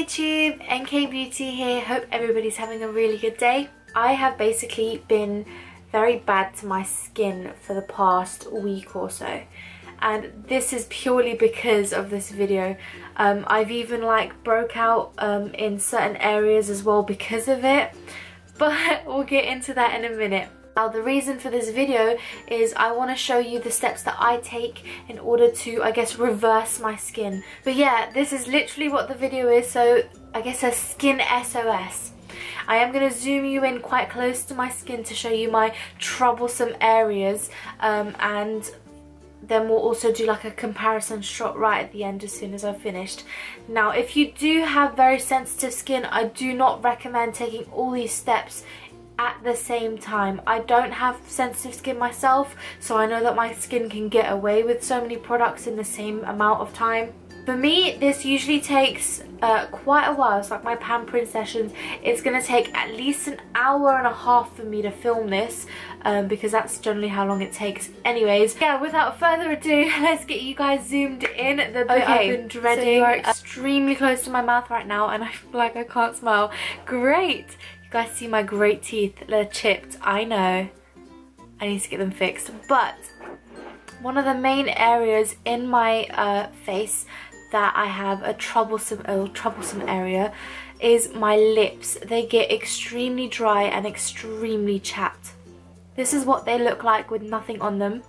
YouTube, enkaybeauty here. Hope everybody's having a really good day. I have basically been very bad to my skin for the past week or so, and this is purely because of this video. I've even like broke out in certain areas as well because of it, but we'll get into that in a minute. Now, the reason for this video is I want to show you the steps that I take in order to, I guess, reverse my skin. But yeah, this is literally what the video is, so I guess a skin SOS. I am going to zoom you in quite close to my skin to show you my troublesome areas, and then we'll also do like a comparison shot right at the end as soon as I've finished. Now, if you do have very sensitive skin, I do not recommend taking all these steps at the same time. I don't have sensitive skin myself, so I know that my skin can get away with so many products in the same amount of time. For me, this usually takes quite a while. It's like my pampering sessions. It's going to take at least an hour and a half for me to film this, because that's generally how long it takes. Anyways, yeah, without further ado, let's get you guys zoomed in. The bit I've been dreading. So you are extremely close to my mouth right now, and I feel like I can't smile. Great! You guys see my great teeth? They're chipped. I know. I need to get them fixed. But one of the main areas in my face that I have a troublesome area is my lips. They get extremely dry and extremely chapped. This is what they look like with nothing on them.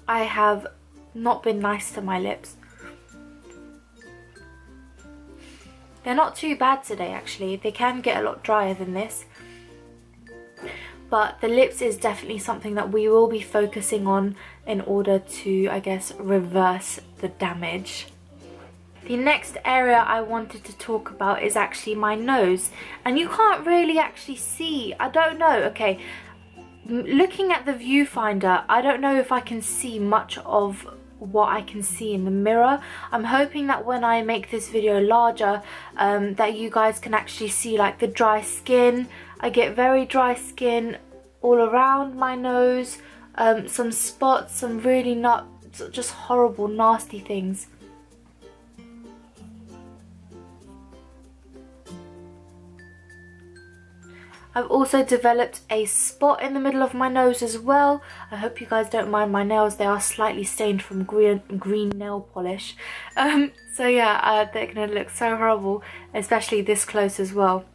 I have not been nice to my lips. They're not too bad today, actually. They can get a lot drier than this. But the lips is definitely something that we will be focusing on in order to, I guess, reverse the damage. The next area I wanted to talk about is actually my nose. And you can't really actually see. I don't know. Okay, looking at the viewfinder, I don't know if I can see much of what I can see in the mirror. I'm hoping that when I make this video larger, that you guys can actually see like the dry skin. I get very dry skin all around my nose, some spots, some really not just horrible nasty things. I've also developed a spot in the middle of my nose as well. I hope you guys don't mind my nails. They are slightly stained from green nail polish. So yeah, they're going to look so horrible, especially this close as well.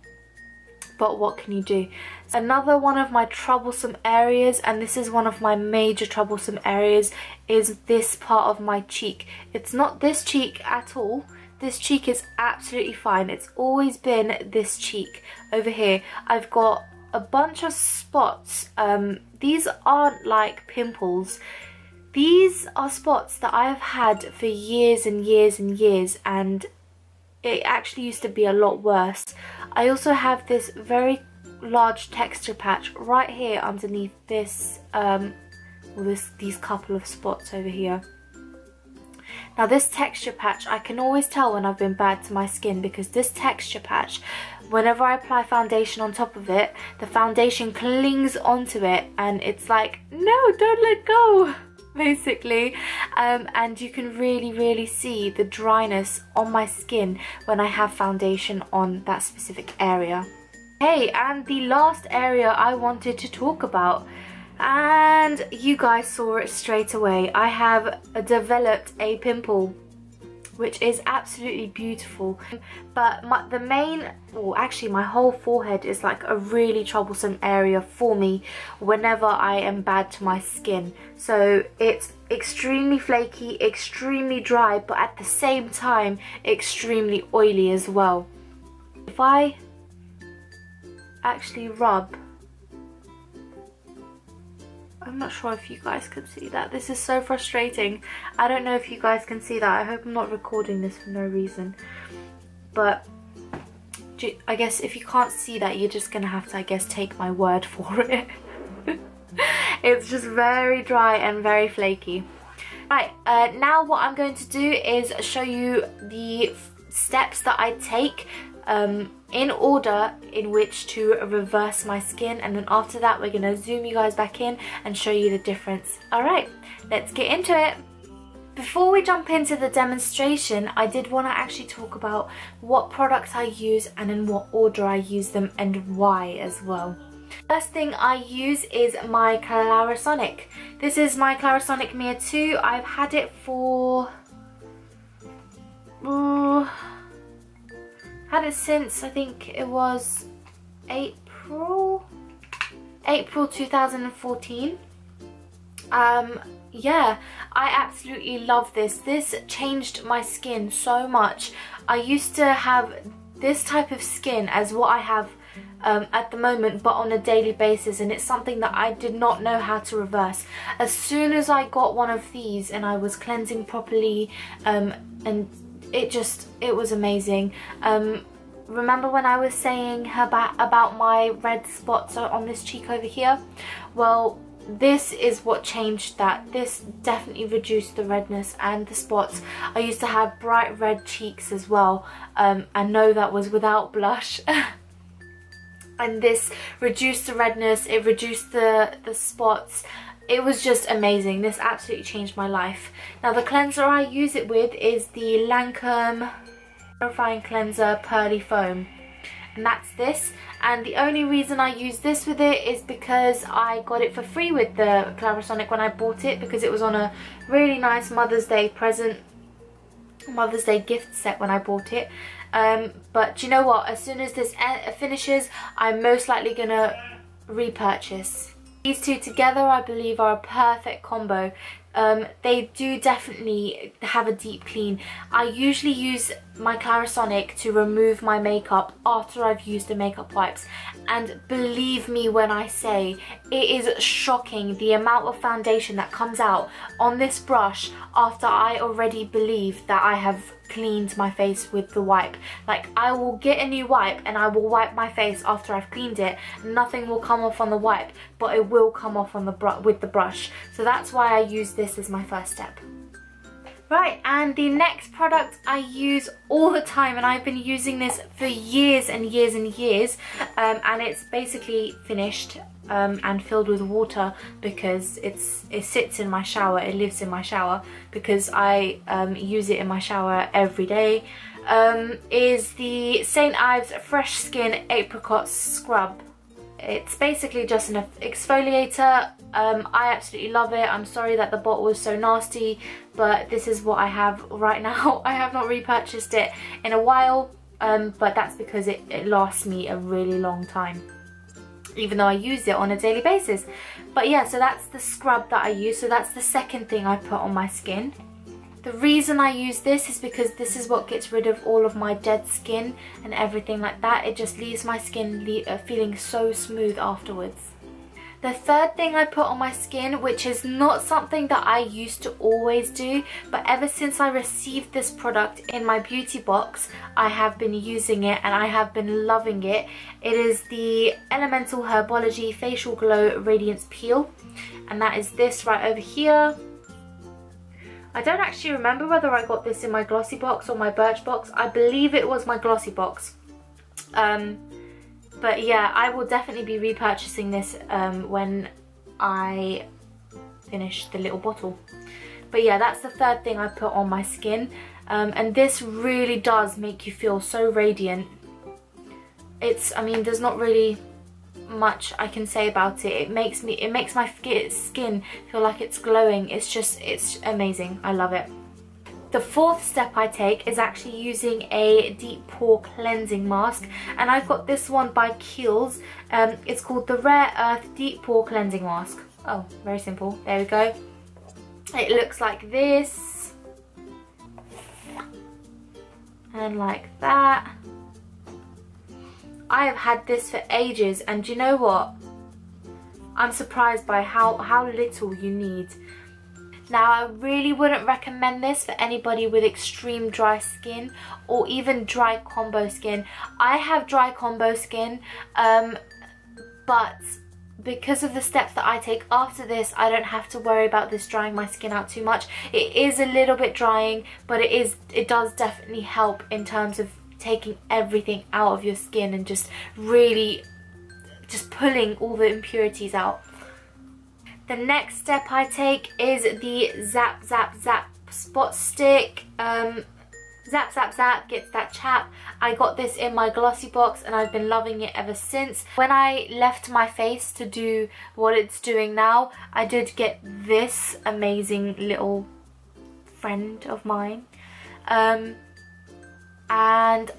But what can you do? Another one of my troublesome areas, and this is one of my major troublesome areas, is this part of my cheek. It's not this cheek at all. This cheek is absolutely fine. It's always been this cheek over here. I've got a bunch of spots. These aren't like pimples. These are spots that I have had for years and years and years, and it actually used to be a lot worse. I also have this very large texture patch right here underneath this, these couple of spots over here. Now this texture patch, I can always tell when I've been bad to my skin, because this texture patch, whenever I apply foundation on top of it, the foundation clings onto it and it's like, no, don't let go, basically. And you can really see the dryness on my skin when I have foundation on that specific area. Hey, and the last area I wanted to talk about, and you guys saw it straight away. I have developed a pimple, which is absolutely beautiful. But actually my whole forehead is like a really troublesome area for me whenever I am bad to my skin. So it's extremely flaky, extremely dry, but at the same time extremely oily as well. If I actually rub, I'm not sure if you guys can see that. This is so frustrating. I don't know if you guys can see that. I hope I'm not recording this for no reason. But I guess if you can't see that, you're just gonna have to, I guess, take my word for it. It's just very dry and very flaky. Right, now what I'm going to do is show you the steps that I take in order in which to reverse my skin, and then after that we're going to zoom you guys back in and show you the difference. Alright, let's get into it. Before we jump into the demonstration, I did want to actually talk about what products I use and in what order I use them and why as well. First thing I use is my Clarisonic. This is my Clarisonic Mia 2. I've had it for... had it since, I think it was April 2014. Yeah, I absolutely love this. This changed my skin so much. I used to have this type of skin as what I have at the moment, but on a daily basis, and it's something that I did not know how to reverse. As soon as I got one of these and I was cleansing properly, and it was amazing. Remember when I was saying about my red spots on this cheek over here? Well, this is what changed that. This definitely reduced the redness and the spots. I used to have bright red cheeks as well, and no, that was without blush. And this reduced the redness, it reduced the spots. It was just amazing. This absolutely changed my life. Now the cleanser I use it with is the Lancome Purifying Cleanser Pearly Foam, and that's this. And the only reason I use this with it is because I got it for free with the Clarisonic when I bought it, because it was on a really nice Mother's Day present, Mother's Day gift set when I bought it. But do you know what, as soon as this finishes, I'm most likely gonna repurchase. These two together I believe are a perfect combo. They do definitely have a deep clean. I usually use my Clarisonic to remove my makeup after I've used the makeup wipes, and believe me when I say it is shocking the amount of foundation that comes out on this brush after I already believe that I have cleaned my face with the wipe. Like, I will get a new wipe and I will wipe my face after I've cleaned it. Nothing will come off on the wipe, but it will come off on with the brush. So that's why I use this as my first step. Right, and the next product I use all the time, and I've been using this for years and years and years, and it's basically finished and filled with water because it sits in my shower, it lives in my shower because I use it in my shower every day, is the St. Ives Fresh Skin Apricot Scrub. It's basically just an exfoliator. I absolutely love it. I'm sorry that the bottle was so nasty, but this is what I have right now. I have not repurchased it in a while, but that's because it lasts me a really long time, even though I use it on a daily basis. But yeah, so that's the scrub that I use. So that's the second thing I put on my skin. The reason I use this is because this is what gets rid of all of my dead skin and everything like that. It just leaves my skin feeling so smooth afterwards. The third thing I put on my skin, which is not something that I used to always do, but ever since I received this product in my beauty box, I have been using it and I have been loving it. It is the Elemental Herbology Facial Glow Radiance Peel, and that is this right over here. I don't actually remember whether I got this in my glossy box or my Birch box. I believe it was my glossy box. But yeah, I will definitely be repurchasing this when I finish the little bottle. But yeah, that's the third thing I put on my skin. And this really does make you feel so radiant. I mean, there's not really much I can say about it. It makes my skin feel like it's glowing. It's amazing. I love it. The fourth step I take is actually using a deep pore cleansing mask, and I've got this one by Kiehl's. It's called the Rare Earth Deep Pore Cleansing Mask. Oh, very simple. There we go. It looks like this and like that. I have had this for ages, and do you know what? I'm surprised by how little you need. Now, I really wouldn't recommend this for anybody with extreme dry skin or even dry combo skin. I have dry combo skin, but because of the steps that I take after this, I don't have to worry about this drying my skin out too much. It is a little bit drying, but it does definitely help in terms of taking everything out of your skin and just really pulling all the impurities out. The next step I take is the Zap Zap Zap spot stick. Zap zap zap gets that chap. I got this in my glossy box and I've been loving it ever since. When I left my face to do what it's doing now, I did get this amazing little friend of mine. And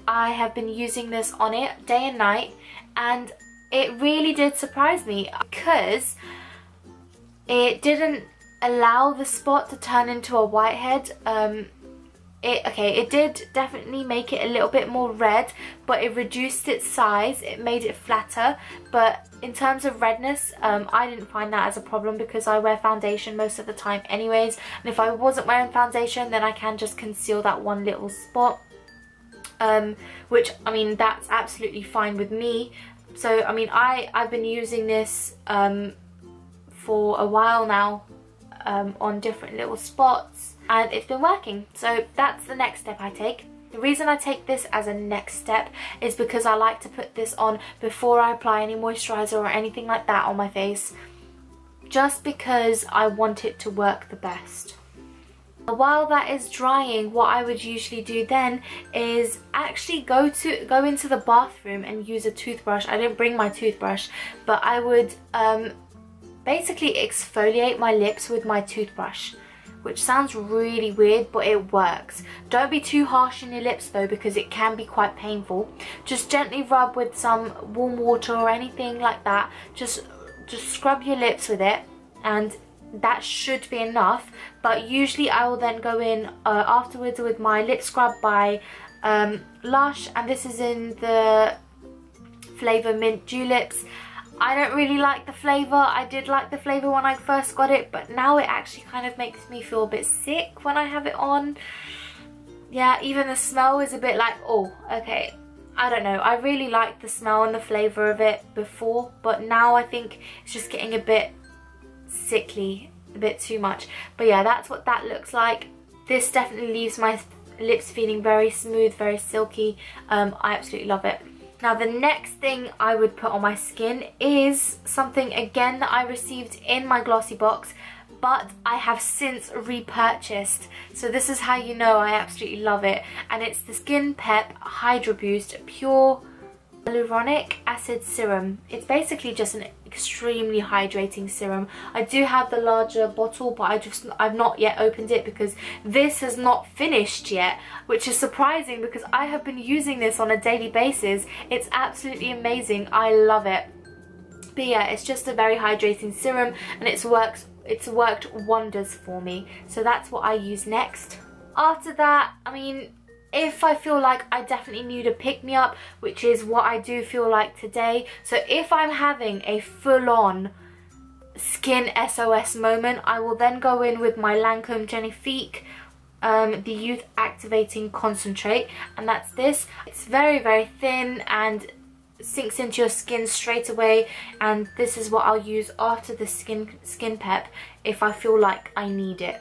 I have been using this on it day and night, and it really did surprise me because it didn't allow the spot to turn into a whitehead. It did definitely make it a little bit more red, but it reduced its size, it made it flatter. But in terms of redness, I didn't find that as a problem because I wear foundation most of the time anyways, and if I wasn't wearing foundation then I can just conceal that one little spot, which, I mean, that's absolutely fine with me. So, I mean, I've been using this for a while now on different little spots, and it's been working. So that's the next step I take. The reason I take this as a next step is because I like to put this on before I apply any moisturizer or anything like that on my face, just because I want it to work the best. While that is drying, what I would usually do then is actually go into the bathroom and use a toothbrush. I didn't bring my toothbrush, but I would basically exfoliate my lips with my toothbrush, which sounds really weird, but it works. Don't be too harsh on your lips though, because it can be quite painful. Just gently rub with some warm water or anything like that. Just scrub your lips with it, and that should be enough. But usually I will then go in afterwards with my lip scrub by Lush, and this is in the flavour Mint Juleps. I don't really like the flavour. I did like the flavour when I first got it, but now it actually kind of makes me feel a bit sick when I have it on. Yeah, even the smell is a bit like, oh, okay. I don't know. I really liked the smell and the flavour of it before, but now I think it's just getting a bit sickly, a bit too much. But yeah, that's what that looks like. This definitely leaves my lips feeling very smooth, very silky. I absolutely love it. Now the next thing I would put on my skin is something again that I received in my glossy box, but I have since repurchased. So this is how you know I absolutely love it, and it's the Skin Pep Hydra Boost Pure Hyaluronic Acid Serum. It's basically just an extremely hydrating serum. I do have the larger bottle, but I've not yet opened it because this has not finished yet, which is surprising because I have been using this on a daily basis. It's absolutely amazing. I love it. But yeah, it's just a very hydrating serum, and it's worked wonders for me. So that's what I use next. After that, I mean, if I feel like I definitely need a pick-me-up, which is what I do feel like today. So if I'm having a full-on skin SOS moment, I will then go in with my Lancome Genifique, the Youth Activating Concentrate, and that's this. It's very, very thin and sinks into your skin straight away, and this is what I'll use after the skin pep if I feel like I need it.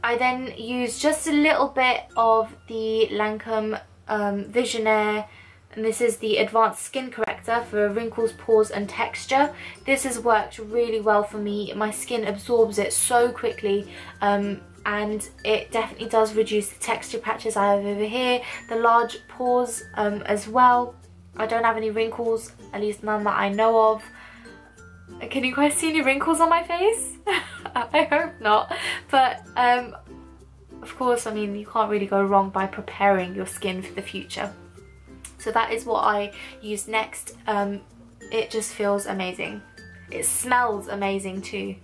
I then use just a little bit of the Lancome Visionaire, and this is the Advanced Skin Corrector for wrinkles, pores and texture. This has worked really well for me. My skin absorbs it so quickly, and it definitely does reduce the texture patches I have over here, the large pores as well. I don't have any wrinkles, at least none that I know of. Can you guys see any wrinkles on my face? I hope not. But of course, I mean, you can't really go wrong by preparing your skin for the future. So that is what I use next. It just feels amazing. It smells amazing too.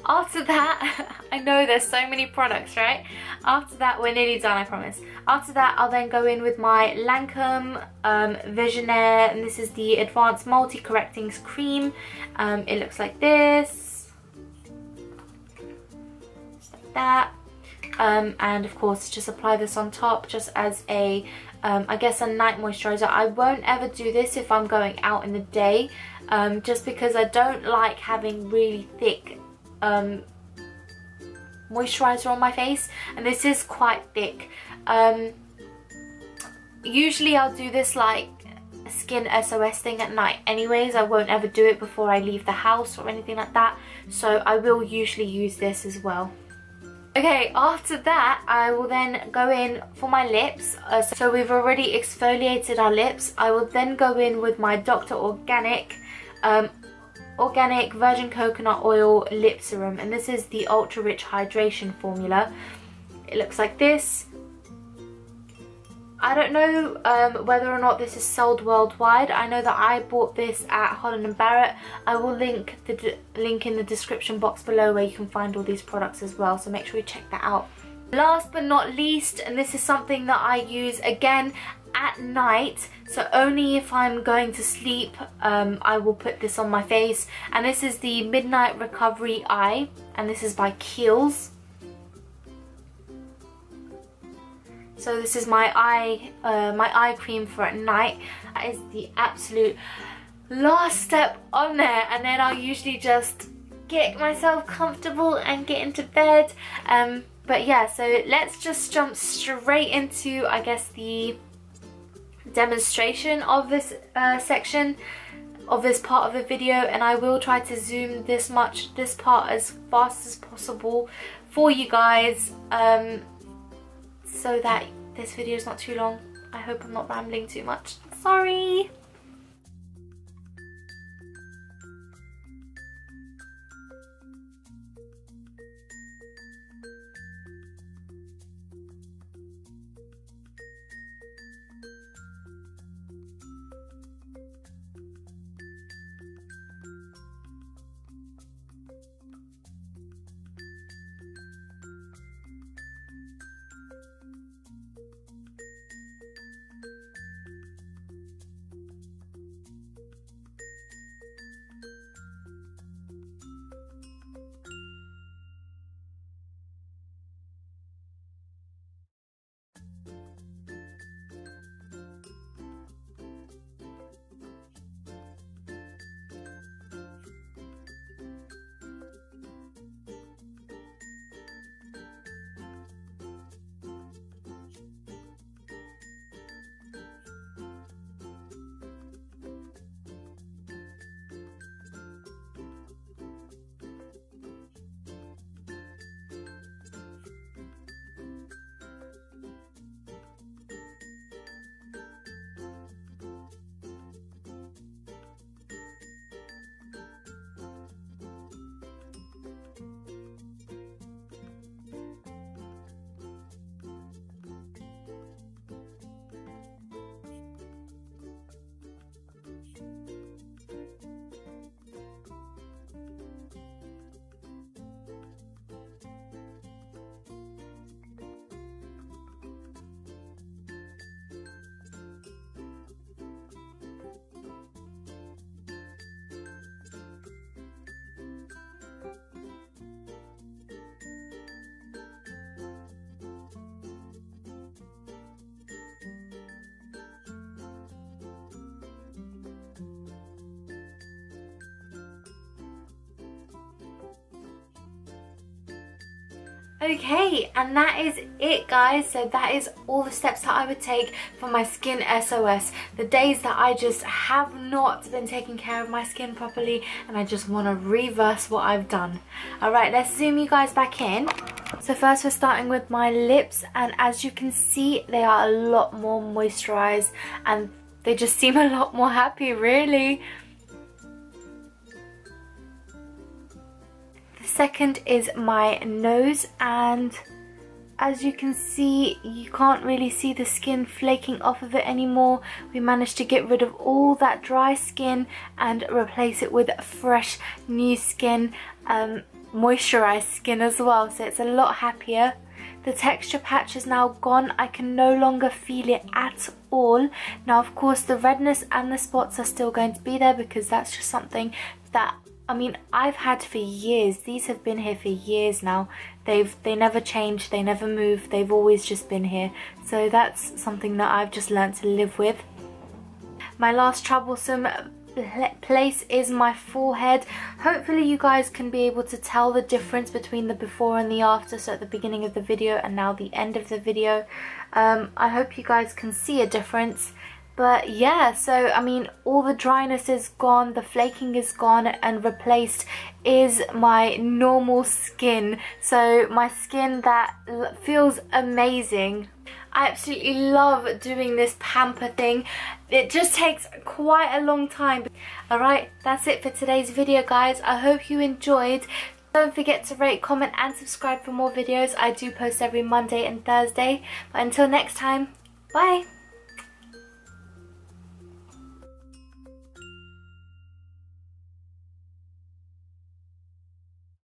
After that, I know there's so many products, right? After that, we're nearly done, I promise. After that, I'll then go in with my Lancome Visionaire, and this is the Advanced Multi-Correcting Cream. It looks like this. Just like that. And of course, just apply this on top just as a, I guess, a night moisturizer. I won't ever do this if I'm going out in the day, just because I don't like having really thick moisturizer on my face, and this is quite thick. Usually I'll do this like a skin SOS thing at night anyways. I won't ever do it before I leave the house or anything like that, so I will usually use this as well. Okay, after that I will then go in for my lips. So we've already exfoliated our lips. I will then go in with my Dr. Organic virgin coconut oil lip serum, and this is the ultra rich hydration formula. It looks like this. I don't know whether or not this is sold worldwide. I know that I bought this at Holland & Barrett. I will link in the description box below where you can find all these products as well, so make sure you check that out. Last but not least, and this is something that I use again at night, so only if I'm going to sleep I will put this on my face, and this is the Midnight Recovery Eye, and this is by Kiehl's. So this is my eye cream for at night. That is the absolute last step on there, and then I'll usually just get myself comfortable and get into bed. But yeah, so let's just jump straight into, I guess, the demonstration of this section of this part of the video, and I will try to zoom this part as fast as possible for you guys, so that this video is not too long. I hope I'm not rambling too much. Sorry! Okay, and that is it, guys. So that is all the steps that I would take for my skin SOS. The days that I just have not been taking care of my skin properly and I just want to reverse what I've done. Alright, let's zoom you guys back in. So first we're starting with my lips, and as you can see they are a lot more moisturized and they just seem a lot more happy, really. Second is my nose, and as you can see you can't really see the skin flaking off of it anymore. We managed to get rid of all that dry skin and replace it with fresh new skin, moisturized skin as well, so it's a lot happier. The texture patch is now gone. I can no longer feel it at all. Now of course the redness and the spots are still going to be there because that's just something that, I mean, I've had for years. These have been here for years now. They never change, they never move, they've always just been here. So that's something that I've just learned to live with. My last troublesome place is my forehead. Hopefully you guys can be able to tell the difference between the before and the after, so at the beginning of the video and now the end of the video. I hope you guys can see a difference. But yeah, so I mean, all the dryness is gone, the flaking is gone, and replaced is my normal skin. So my skin that feels amazing. I absolutely love doing this pamper thing. It just takes quite a long time. Alright, that's it for today's video, guys. I hope you enjoyed. Don't forget to rate, comment and subscribe for more videos. I do post every Monday and Thursday. But until next time, bye!